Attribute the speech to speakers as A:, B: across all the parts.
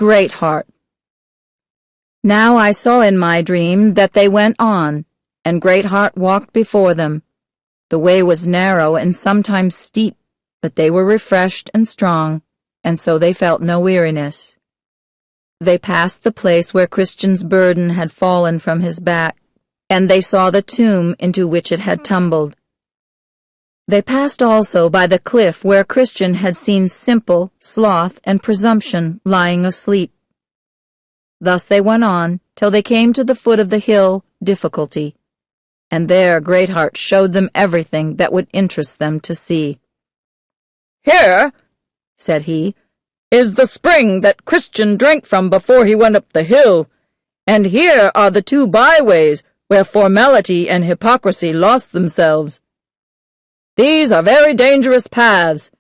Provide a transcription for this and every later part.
A: Greatheart. Now I saw in my dream that they went on, and Greatheart walked before them. The way was narrow and sometimes steep, but they were refreshed and strong, and so they felt no weariness. They passed the place where Christian's burden had fallen from his back, and they saw the tomb into which it had tumbled. They passed also by the cliff where Christian had seen Simple, Sloth, and Presumption lying asleep. Thus they went on till they came to the foot of the hill Difficulty, and there Greatheart showed them everything that would interest them to see.
B: "Here," said he, "is the spring that Christian drank from before he went up the hill, and here are the 2 byways where formality and hypocrisy lost themselves. These are very dangerous paths.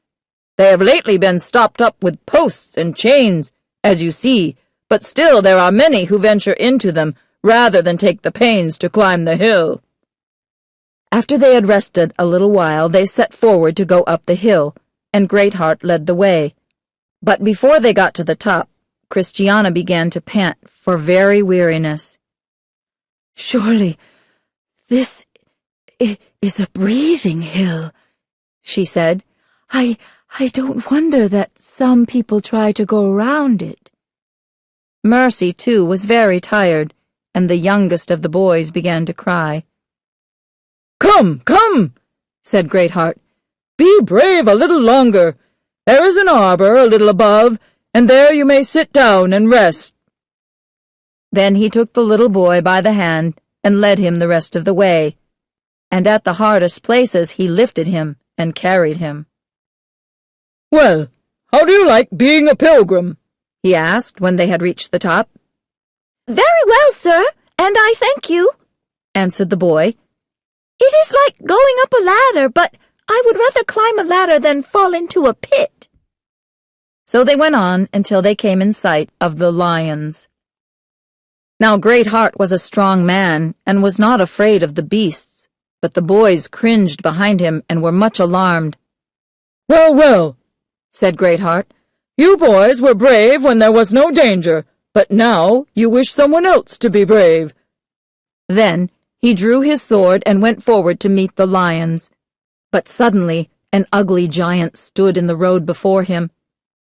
B: They have lately been stopped up with posts and chains, as you see, but still there are many who venture into them rather than take the pains to climb the hill."
A: After they had rested a little while, they set forward to go up the hill, and Greatheart led the way. But before they got to the top, Christiana began to pant for very weariness.
C: "Surely this is a breathing hill," she said. I don't wonder that some people try to go around it."
A: Mercy, too, was very tired, and the youngest of the boys began to cry.
B: "Come, come," said Greatheart. "Be brave a little longer. There is an arbor a little above, and there you may sit down and rest."
A: Then he took the little boy by the hand and led him the rest of the way, and at the hardest places he lifted him and carried him.
B: "Well, how do you like being a pilgrim?"
A: he asked when they had reached the top.
C: "Very well, sir, and I thank you,"
A: answered the boy.
C: "It is like going up a ladder, but I would rather climb a ladder than fall into a pit."
A: So they went on until they came in sight of the lions. Now Greatheart was a strong man, and was not afraid of the beasts, but the boys cringed behind him and were much alarmed.
B: "Well, well," said Greatheart, "you boys were brave when there was no danger, but now you wish someone else to be brave."
A: Then he drew his sword and went forward to meet the lions. But suddenly an ugly giant stood in the road before him.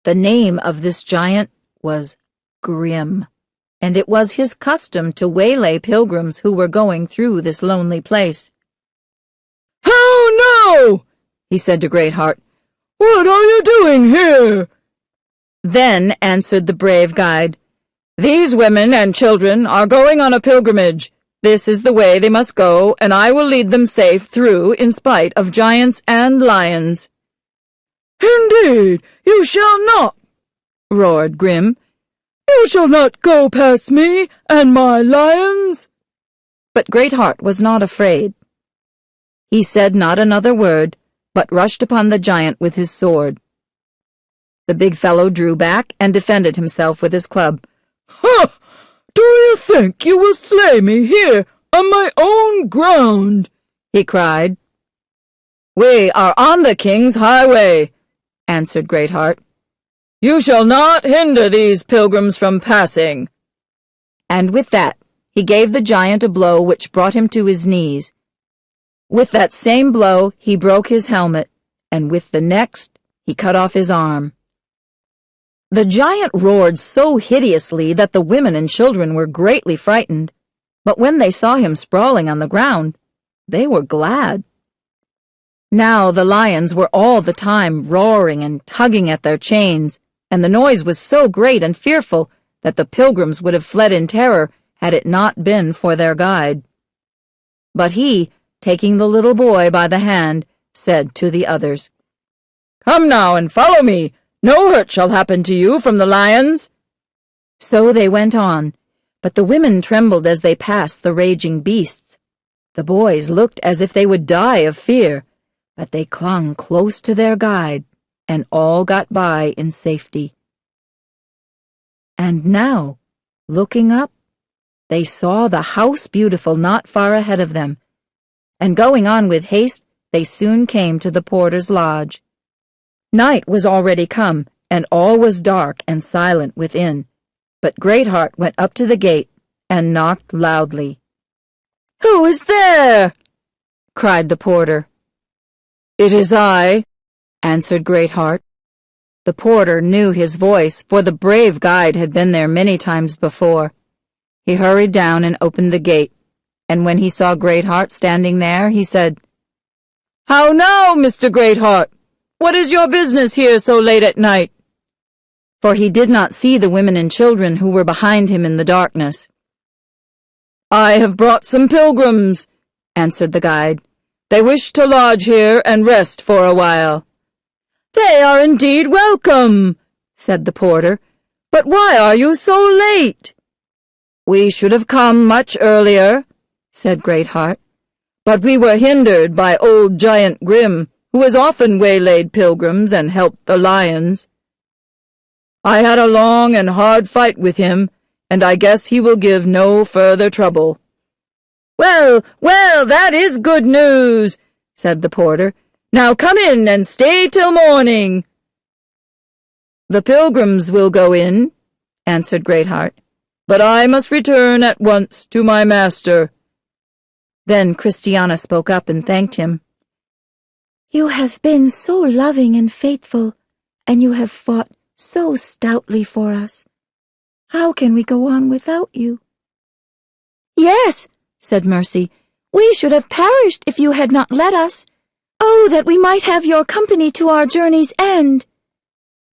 A: The name of this giant was Grim, and it was his custom to waylay pilgrims who were going through this lonely place.
B: "How now?" he said to Greatheart. "What are you doing here?"
A: Then answered the brave guide,
B: "These women and children are going on a pilgrimage. This is the way they must go, and I will lead them safe through in spite of giants and lions." "Indeed, you shall not," roared Grim. "You shall not go past me and my lions."
A: But Greatheart was not afraid. He said not another word, but rushed upon the giant with his sword. The big fellow drew back and defended himself with his club.
B: "Ha! Do you think you will slay me here on my own ground?" he cried. "We are on the king's highway," answered Greatheart. "You shall not hinder these pilgrims from passing."
A: And with that he gave the giant a blow which brought him to his knees. With that same blow he broke his helmet, and with the next he cut off his arm. The giant roared so hideously that the women and children were greatly frightened, but when they saw him sprawling on the ground, they were glad. Now the lions were all the time roaring and tugging at their chains, and the noise was so great and fearful that the pilgrims would have fled in terror had it not been for their guide. But he, taking the little boy by the hand, said to the others, "Come now and follow me. No hurt shall happen to you from the lions." So they went on, but the women trembled as they passed the raging beasts. The boys looked as if they would die of fear, but they clung close to their guide, and all got by in safety. And now, looking up, they saw the House Beautiful not far ahead of them, and going on with haste, they soon came to the porter's lodge. Night was already come, and all was dark and silent within, But Greatheart went up to the gate and knocked loudly.
B: "Who is there?" cried the porter. "It is I," answered Greatheart. The porter knew his voice, for the brave guide had been there many times before. He hurried down and opened the gate, and when he saw Greatheart standing there, he said, "How now, Mr. Greatheart? What is your business here so late at night?" For he did not see the women and children who were behind him in the darkness. "I have brought some pilgrims," answered the guide. "They wish to lodge here and rest for a while." "They are indeed welcome," said the porter. "But why are you so late?" "We should have come much earlier," said Greatheart, "but we were hindered by old Giant Grim, who has often waylaid pilgrims and helped the lions. I had a long and hard fight with him, and I guess he will give no further trouble." "Well, well, that is good news," said the porter. "Now come in and stay till morning." "The pilgrims will go in," answered Greatheart, "but I must return at once to my master." Then Christiana spoke up and thanked him.
C: "You have been so loving and faithful, and you have fought so stoutly for us. How can we go on without you?" "Yes," said Mercy, "we should have perished if you had not led us. Oh, that we might have your company to our journey's end."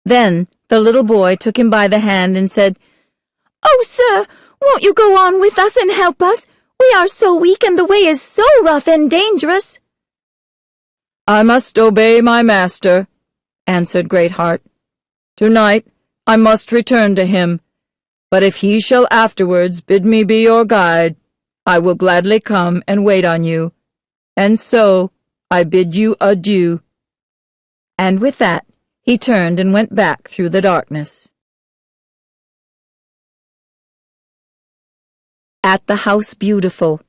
A: Then the little boy took him by the hand and said,
C: "Oh, sir, won't you go on with us and help us? We are so weak and the way is so rough and dangerous."
B: "I must obey my master," answered Greatheart. "Tonight I must return to him, but if he shall afterwards bid me be your guide, I will gladly come and wait on you. And so I bid you adieu."
A: And with that he turned and went back through the darkness. At the House Beautiful.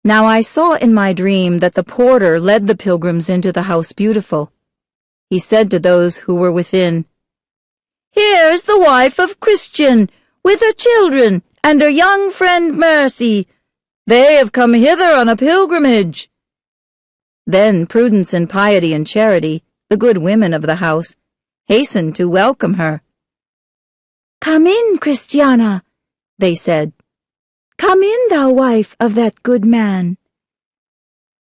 A: Now I saw in my dream that the porter led the pilgrims into the House Beautiful. He said to those who were within,
C: "Here is the wife of Christian, with her children and her young friend Mercy.
B: They have come hither on a pilgrimage."
A: Then Prudence and Piety and Charity, the good women of the house, hastened to welcome her.
C: "Come in, Christiana," they said. "Come in, thou wife of that good man.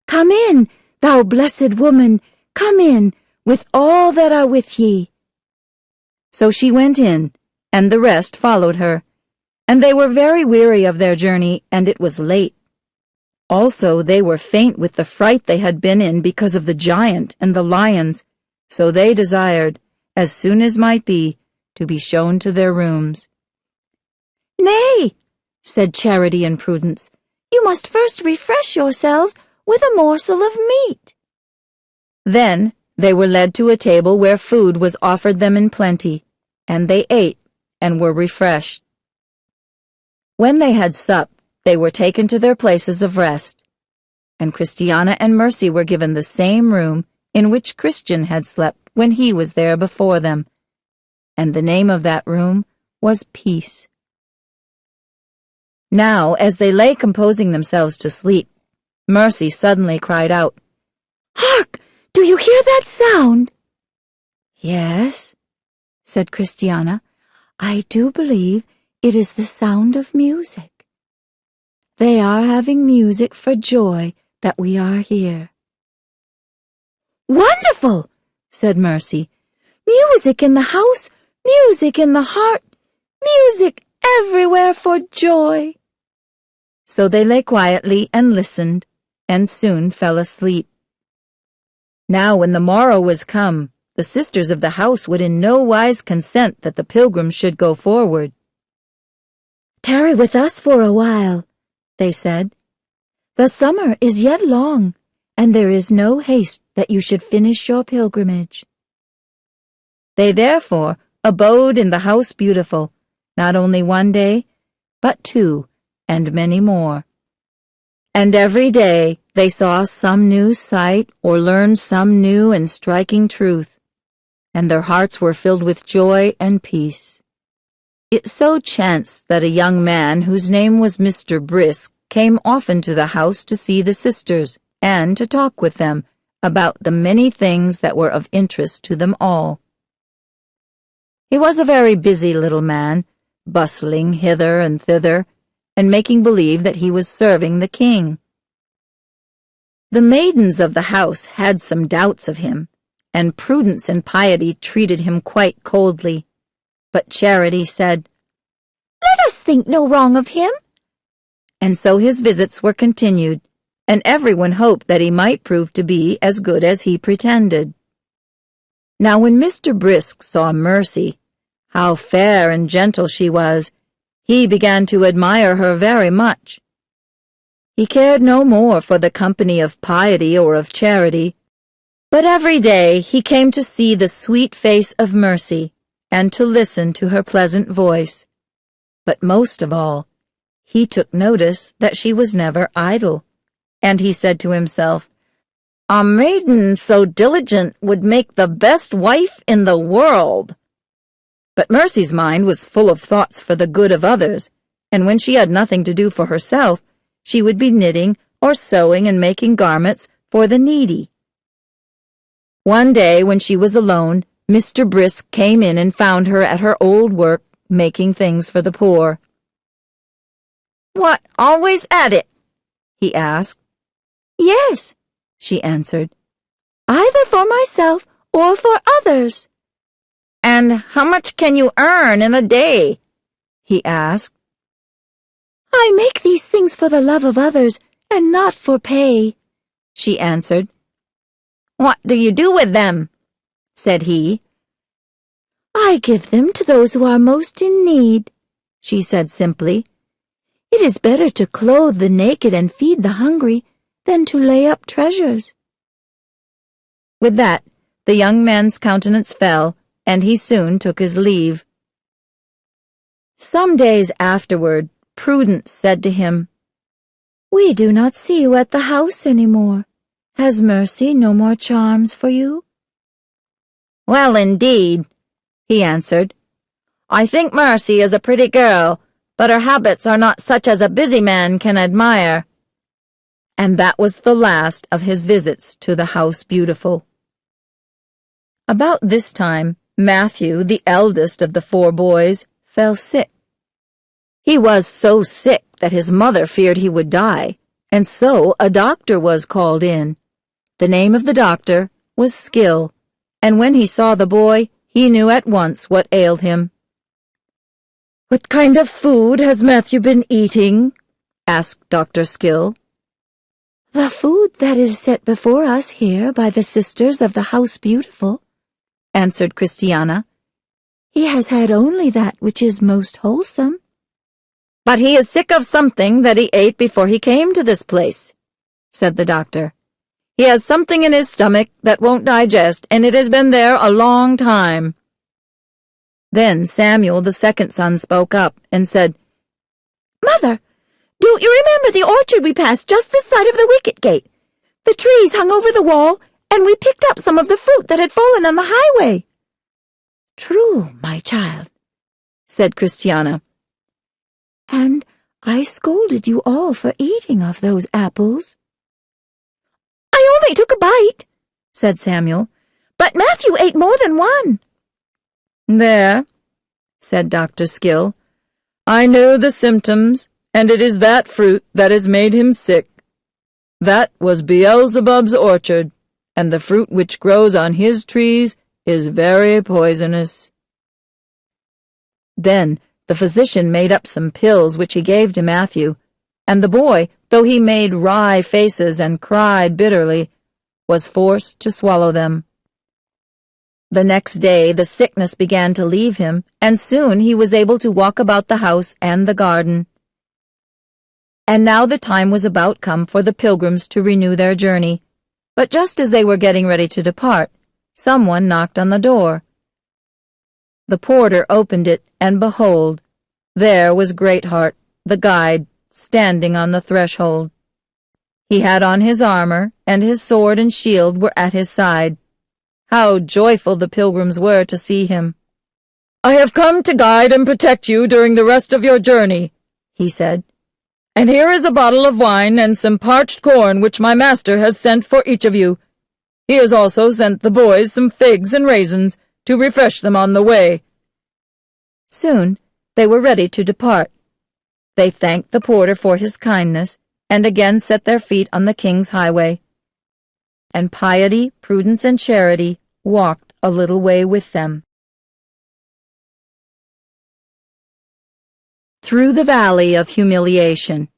C: Come in, thou blessed woman, come in, with all that are with ye."
A: So she went in, and the rest followed her, and they were very weary of their journey, and it was late. Also they were faint with the fright they had been in because of the giant and the lions, so they desired, as soon as might be, to be shown to their rooms.
C: "Nay," said Charity and Prudence, "you must first refresh yourselves with a morsel of meat."
A: Then they were led to a table where food was offered them in plenty, and they ate and were refreshed. When they had supped, they were taken to their places of rest, and Christiana and Mercy were given the same room in which Christian had slept when he was there before them, and the name of that room was Peace. Now, as they lay composing themselves to sleep, Mercy suddenly cried out,
C: "Hark! Do you hear that sound?"
A: "Yes,"
C: said Christiana. "I do believe it is the sound of music. They are having music for joy that we are here." "Wonderful!" said Mercy. "Music in the house, music in the heart, music everywhere for joy."
A: So they lay quietly and listened, and soon fell asleep. Now when the morrow was come, the sisters of the house would in no wise consent that the pilgrims should go forward.
C: "Tarry with us for a while," they said. "The summer is yet long, and there is no haste that you should finish your pilgrimage."
A: They therefore abode in the House Beautiful, not only one day, but 2, and many more. And every day they saw some new sight or learned some new and striking truth, and their hearts were filled with joy and peace. It so chanced that a young man whose name was Mr. Brisk came often to the house to see the sisters and to talk with them about the many things that were of interest to them all. He was a very busy little man, bustling hither and thither, and making believe that he was serving the king. The maidens of the house had some doubts of him, and Prudence and Piety treated him quite coldly. But Charity said,
C: "Let us think no wrong of him."
A: And so his visits were continued, and everyone hoped that he might prove to be as good as he pretended. Now when Mr. Brisk saw Mercy, how fair and gentle she was, he began to admire her very much. He cared no more for the company of Piety or of Charity, but every day he came to see the sweet face of Mercy and to listen to her pleasant voice. But most of all, he took notice that she was never idle, and he said to himself, "A maiden so diligent would make the best wife in the world." But Mercy's mind was full of thoughts for the good of others, and when she had nothing to do for herself, she would be knitting or sewing and making garments for the needy. One day when she was alone, Mr. Brisk came in and found her at her old work, making things for the poor. "What, always at it?" he asked.
C: "Yes," she answered, "either for myself or for others."
A: "And how much can you earn in a day?" he asked.
C: "I make these things for the love of others and not for pay," she answered.
A: "What do you do with them?" said he.
C: "I give them to those who are most in need," she said simply. "It is better to clothe the naked and feed the hungry than to lay up treasures."
A: With that, the young man's countenance fell, and he soon took his leave. Some days afterward, Prudence said to him,
C: "We do not see you at the house any more. Has Mercy no more charms for you?"
A: "Well, indeed," he answered. "I think Mercy is a pretty girl, but her habits are not such as a busy man can admire." And that was the last of his visits to the House Beautiful. About this time, Matthew, the eldest of the 4 boys, fell sick. He was so sick that his mother feared he would die, and so a doctor was called in. The name of the doctor was Skill, and when he saw the boy, he knew at once what ailed him.
B: "What kind of food has Matthew been eating?" asked Dr. Skill.
C: "The food that is set before us here by the sisters of the House Beautiful," answered Christiana. "He has had only that which is most wholesome."
A: "But he is sick of something that he ate before he came to this place," said the doctor. "He has something in his stomach that won't digest, and it has been there a long time." Then Samuel, the second son, spoke up and said,
C: "Mother, don't you remember the orchard we passed just this side of the wicket gate? The trees hung over the wall, and we picked up some of the fruit that had fallen on the highway." "True, my child," said Christiana. "And I scolded you all for eating of those apples." "I only took a bite," said Samuel, "but Matthew ate more than one."
B: "There," said Dr. Skill, "I know the symptoms, and it is that fruit that has made him sick. That was Beelzebub's orchard, and the fruit which grows on his trees is very poisonous." Then the physician made up some pills which he gave to Matthew, and the boy, though he made wry faces and cried bitterly, was forced to swallow them. The next day the sickness began to leave him, and soon he was able to walk about the house and the garden. And now the time was about come for the Pilgrims to renew their journey, but just as they were getting ready to depart, someone knocked on the door. The porter opened it, and behold, there was Greatheart, the guide, standing on the threshold. He had on his armor, and his sword and shield were at his side. How joyful the Pilgrims were to see him! "I have come to guide and protect you during the rest of your journey," he said. "And here is a bottle of wine and some parched corn which my master has sent for each of you. He has also sent the boys some figs and raisins to refresh them on the way."
A: Soon they were ready to depart. They thanked the porter for his kindness, and again set their feet on the king's highway. And piety, prudence, and charity walked a little way with them. Through the Valley of Humiliation.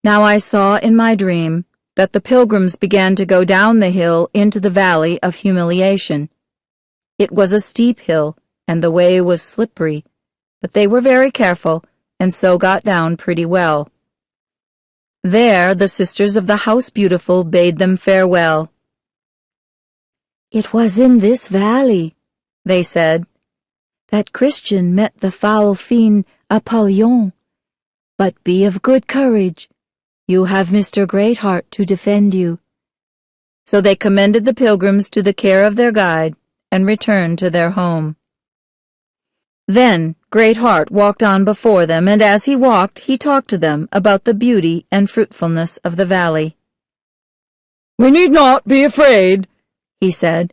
A: Now I saw in my dream that the pilgrims began to go down the hill into the Valley of Humiliation. It was a steep hill, and the way was slippery, but they were very careful, and so got down pretty well. There the sisters of the House Beautiful bade them farewell.
C: "It was in this valley," they said, "that Christian met the foul fiend Apollyon. But be of good courage. You have Mr. Greatheart to defend you."
A: So they commended the pilgrims to the care of their guide and returned to their home. Then Greatheart walked on before them, and as he walked he talked to them about the beauty and fruitfulness of the valley.
B: "We need not be afraid," he said,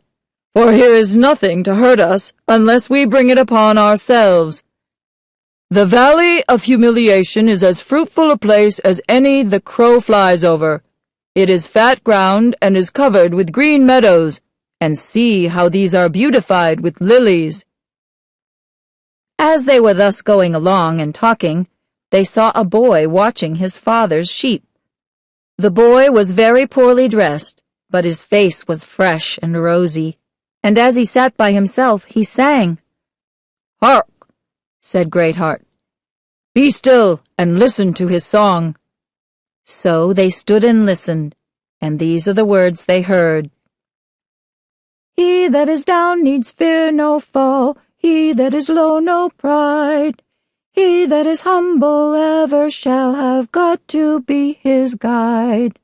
B: "for here is nothing to hurt us unless we bring it upon ourselves. The Valley of Humiliation is as fruitful a place as any the crow flies over. It is fat ground and is covered with green meadows, and see how these are beautified with lilies."
A: As they were thus going along and talking, they saw a boy watching his father's sheep. The boy was very poorly dressed, but his face was fresh and rosy, and as he sat by himself he sang.
B: "Hark," said Greatheart. "Be still and listen to his song."
A: So they stood and listened, and these are the words they heard.
C: "He that is down needs fear no fall, he that is low no pride. He that is humble ever shall have God to be his guide.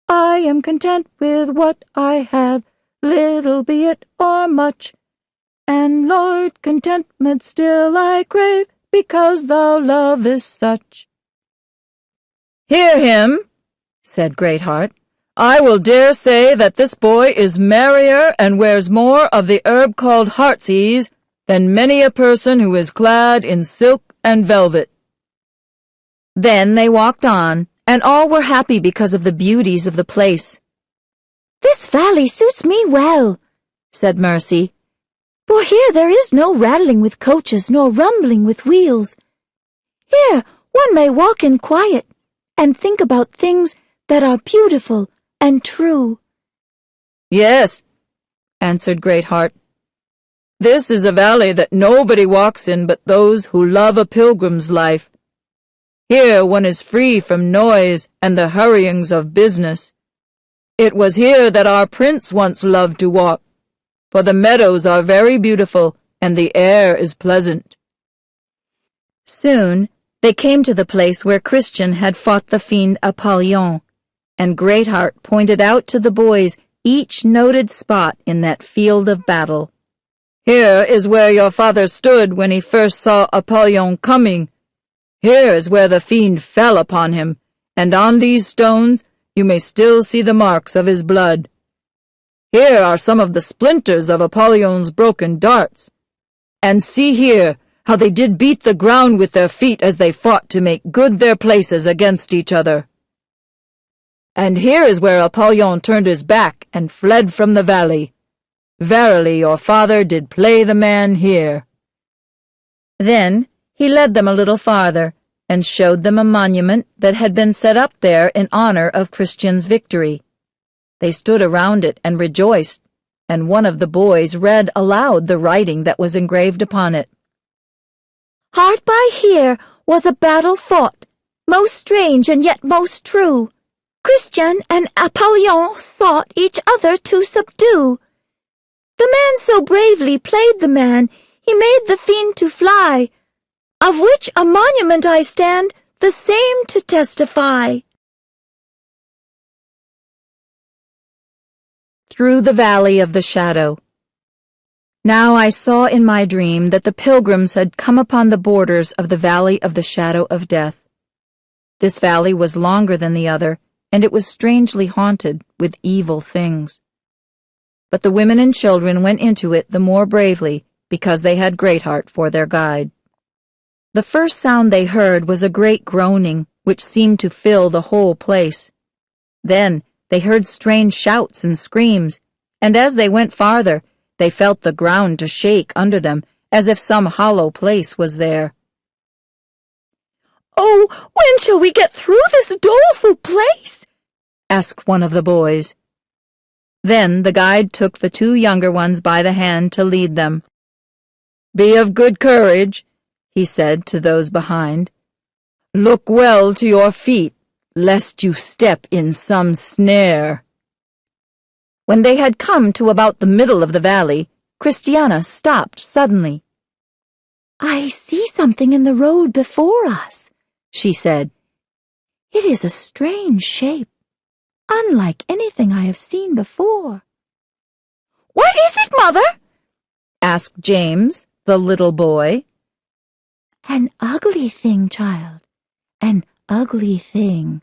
C: I am content with what I have, little be it or much, and Lord, contentment still I crave, because thou lovest such."
B: "Hear him," said Greatheart. "I will dare say that this boy is merrier and wears more of the herb called heartsease than many a person who is clad in silk and velvet."
A: Then they walked on, and all were happy because of the beauties of the place.
C: "This valley suits me well,"
A: said Mercy,
C: "for here there is no rattling with coaches nor rumbling with wheels. Here one may walk in quiet and think about things that are beautiful and true."
B: "Yes," answered Greatheart. "This is a valley that nobody walks in but those who love a pilgrim's life. Here one is free from noise and the hurryings of business. It was here that our prince once loved to walk, for the meadows are very beautiful and the air is pleasant."
A: Soon they came to the place where Christian had fought the fiend Apollyon, and Greatheart pointed out to the boys each noted spot in that field of battle.
B: "Here is where your father stood when he first saw Apollyon coming. Here is where the fiend fell upon him, and on these stones you may still see the marks of his blood. Here are some of the splinters of Apollon's broken darts. And see here how they did beat the ground with their feet as they fought to make good their places against each other. And here is where Apollyon turned his back and fled from the valley. Verily your father did play the man here."
A: Then he led them a little farther, and showed them a monument that had been set up there in honor of Christian's victory. They stood around it and rejoiced, and one of the boys read aloud the writing that was engraved upon it.
C: "Hard by here was a battle fought, most strange and yet most true. Christian and Apollyon sought each other to subdue. The man so bravely played the man, he made the fiend to fly, of which a monument I stand, the same to testify."
A: Through the Valley of the Shadow. Now I saw in my dream that the pilgrims had come upon the borders of the valley of the shadow of death. This valley was longer than the other, and it was strangely haunted with evil things. But the women and children went into it the more bravely because they had Greatheart for their guide. The first sound they heard was a great groaning, which seemed to fill the whole place. Then they heard strange shouts and screams, and as they went farther, they felt the ground to shake under them, as if some hollow place was there.
C: "Oh, when shall we get through this doleful place?"
A: asked one of the boys. Then the guide took the two younger ones by the hand to lead them.
B: "Be of good courage," he said to those behind. "Look well to your feet, lest you step in some snare."
A: When they had come to about the middle of the valley, Christiana stopped suddenly.
C: "I see something in the road before us," she said. "It is a strange shape, unlike anything I have seen before."
A: "What is it, Mother?" asked James, the little boy.
C: "An ugly thing, child, an ugly thing."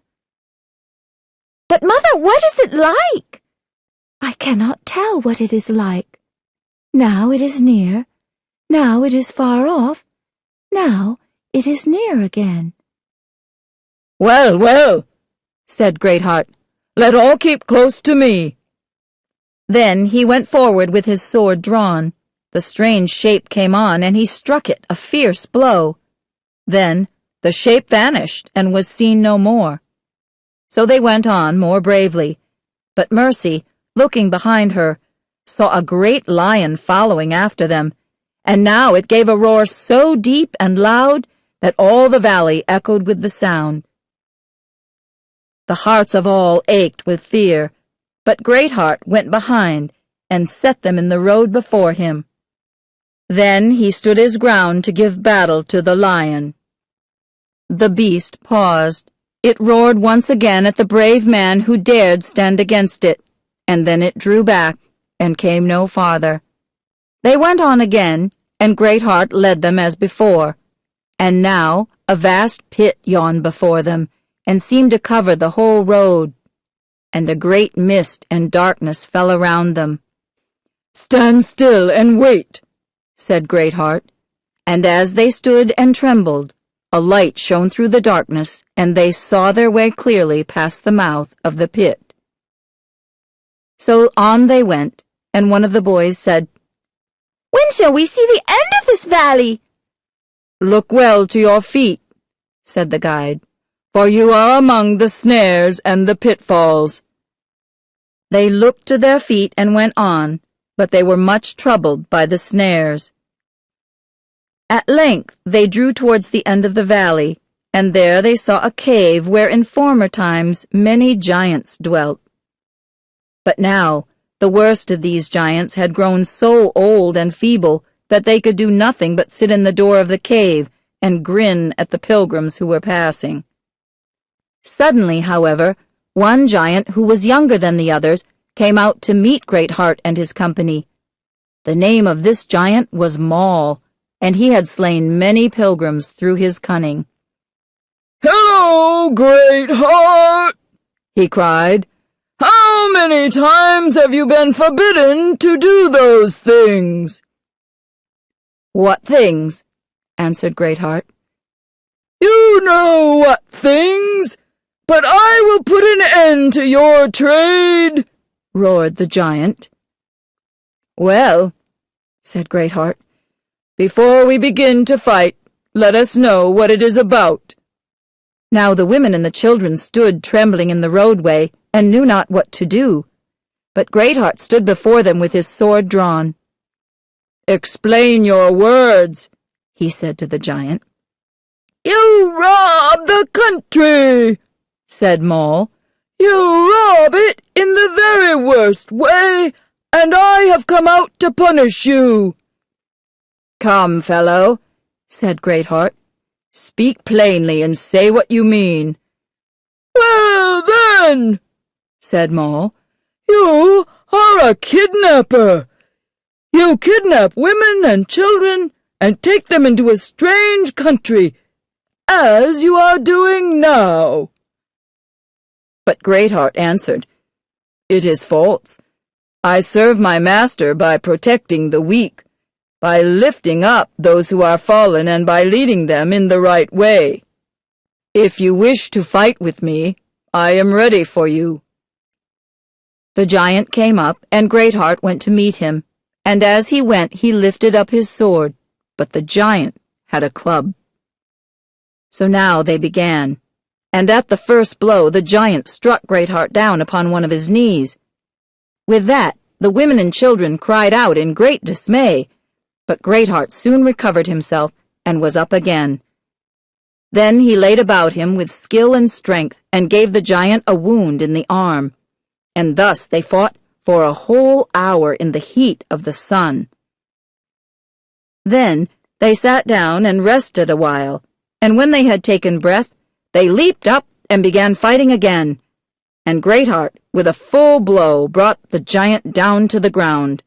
A: "But, Mother, what is it like?"
C: "I cannot tell what it is like. Now it is near, now it is far off, now it is near again."
B: "Well, well," said Greatheart, "let all keep close to me."
A: Then he went forward with his sword drawn. The strange shape came on, and he struck it a fierce blow. Then the shape vanished and was seen no more. So they went on more bravely, but Mercy, looking behind her, saw a great lion following after them, and now it gave a roar so deep and loud that all the valley echoed with the sound. The hearts of all ached with fear, but Greatheart went behind and set them in the road before him. Then he stood his ground to give battle to the lion. The beast paused. It roared once again at the brave man who dared stand against it, and then it drew back and came no farther. They went on again, and Greatheart led them as before, and now a vast pit yawned before them, and seemed to cover the whole road, and a great mist and darkness fell around them.
B: "Stand still and wait," said Greatheart, and as they stood and trembled, a light shone through the darkness, and they saw their way clearly past the mouth of the pit.
A: So on they went, and one of the boys said,
C: "When shall we see the end of this valley?"
B: "Look well to your feet," said the guide, "for you are among the snares and the pitfalls."
A: They looked to their feet and went on, but they were much troubled by the snares. At length they drew towards the end of the valley, and there they saw a cave where in former times many giants dwelt. But now the worst of these giants had grown so old and feeble that they could do nothing but sit in the door of the cave and grin at the pilgrims who were passing. Suddenly, however, one giant who was younger than the others came out to meet Greatheart and his company. The name of this giant was Maul, and he had slain many pilgrims through his cunning.
B: "Hello, Greatheart!" he cried. "How many times have you been forbidden to do those things?"
A: "What things?" answered Greatheart.
B: "You know what things, but I will put an end to your trade," roared the giant.
A: "Well," said Greatheart,
B: "before we begin to fight, let us know what it is about."
A: Now the women and the children stood trembling in the roadway, and knew not what to do. But Greatheart stood before them with his sword drawn.
B: "Explain your words,"
A: he said to the giant.
B: "You rob the country," said Maul. "You rob it in the very worst way, and I have come out to punish you."
A: "Come, fellow," said Greatheart, "speak plainly and say what you mean."
B: "Well, then," said Maul, "you are a kidnapper. You kidnap women and children and take them into a strange country, as you are doing now."
A: But Greatheart answered, "It is false. I serve my master by protecting the weak, by lifting up those who are fallen, and by leading them in the right way. If you wish to fight with me, I am ready for you." The giant came up, and Greatheart went to meet him, and as he went he lifted up his sword, but the giant had a club. So now they began, and at the first blow the giant struck Greatheart down upon one of his knees. With that, the women and children cried out in great dismay, but Greatheart soon recovered himself and was up again. Then he laid about him with skill and strength and gave the giant a wound in the arm, and thus they fought for a whole hour in the heat of the sun. Then they sat down and rested a while, and when they had taken breath, they leaped up and began fighting again, and Greatheart, with a full blow, brought the giant down to the ground.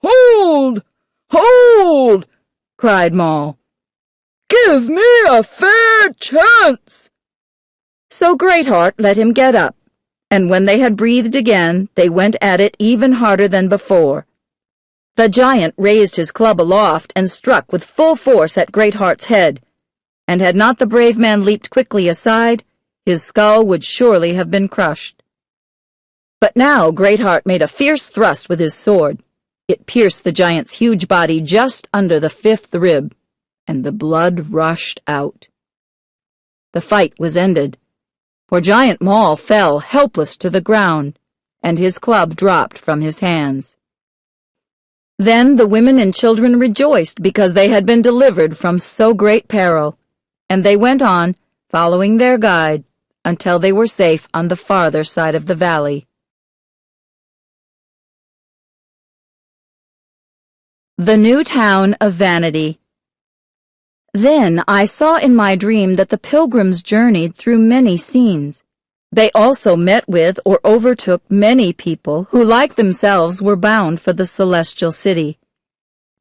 B: "Hold! Hold!" cried Moll. "Give me a fair chance!"
A: So Greatheart let him get up, and when they had breathed again, they went at it even harder than before. The giant raised his club aloft and struck with full force at Greatheart's head, and had not the brave man leaped quickly aside, his skull would surely have been crushed. But now Greatheart made a fierce thrust with his sword. It pierced the giant's huge body just under the 5th rib, and the blood rushed out. The fight was ended, for Giant Moll fell helpless to the ground, and his club dropped from his hands. Then the women and children rejoiced because they had been delivered from so great peril, and they went on, following their guide, until they were safe on the farther side of the valley. The New Town of Vanity. Then I saw in my dream that the pilgrims journeyed through many scenes. They also met with or overtook many people who, like themselves, were bound for the celestial city.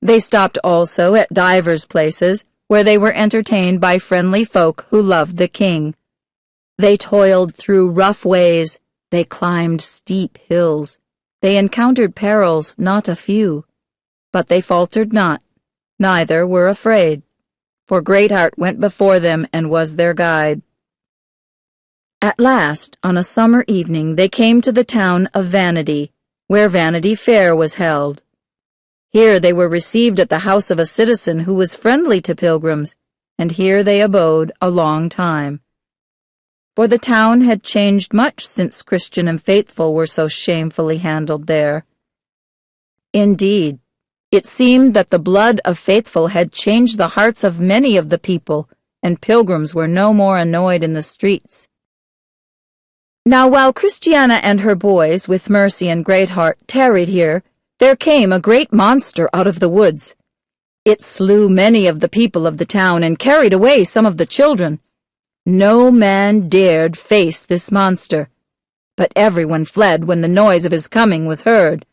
A: They stopped also at divers places, where they were entertained by friendly folk who loved the king. They toiled through rough ways, they climbed steep hills, they encountered perils not a few, but they faltered not, neither were afraid, for Greatheart went before them and was their guide. At last, on a summer evening, they came to the town of Vanity, where Vanity Fair was held. Here they were received at the house of a citizen who was friendly to pilgrims, and here they abode a long time. For the town had changed much since Christian and faithful were so shamefully handled there. Indeed, it seemed that the blood of faithful had changed the hearts of many of the people, and pilgrims were no more annoyed in the streets. Now while Christiana and her boys, with Mercy and Greatheart, tarried here, there came a great monster out of the woods. It slew many of the people of the town and carried away some of the children. No man dared face this monster, but everyone fled when the noise of his coming was heard.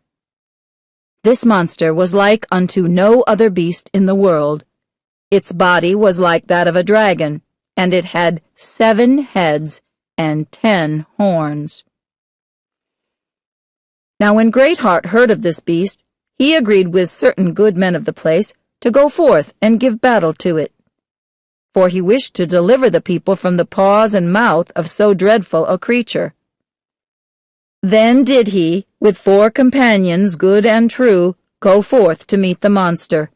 A: This monster was like unto no other beast in the world. Its body was like that of a dragon, and it had 7 heads and 10 horns. Now when Greatheart heard of this beast, he agreed with certain good men of the place to go forth and give battle to it, for he wished to deliver the people from the paws and mouth of so dreadful a creature. Then did he, with 4 companions good and true, go forth to meet the monster.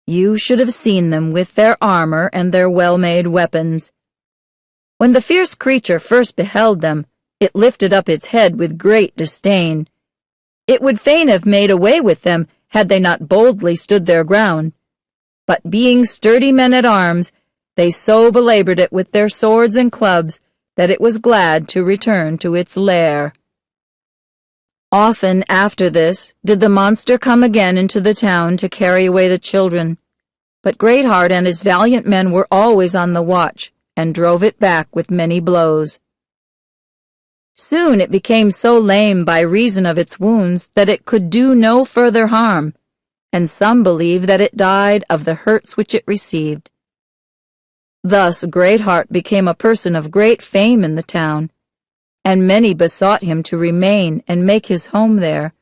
A: You should have seen them with their armor and their well-made weapons. When the fierce creature first beheld them, it lifted up its head with great disdain. It would fain have made away with them had they not boldly stood their ground. But being sturdy men-at-arms, they so belabored it with their swords and clubs that it was glad to return to its lair. Often after this did the monster come again into the town to carry away the children, but Greatheart and his valiant men were always on the watch, and drove it back with many blows. Soon it became so lame by reason of its wounds that it could do no further harm, and some believe that it died of the hurts which it received. Thus Greatheart became a person of great fame in the town, and many besought him to remain and make his home there.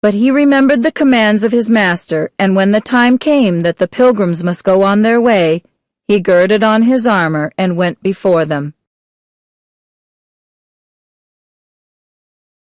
A: But he remembered the commands of his master, and when the time came that the pilgrims must go on their way, he girded on his armor and went before them.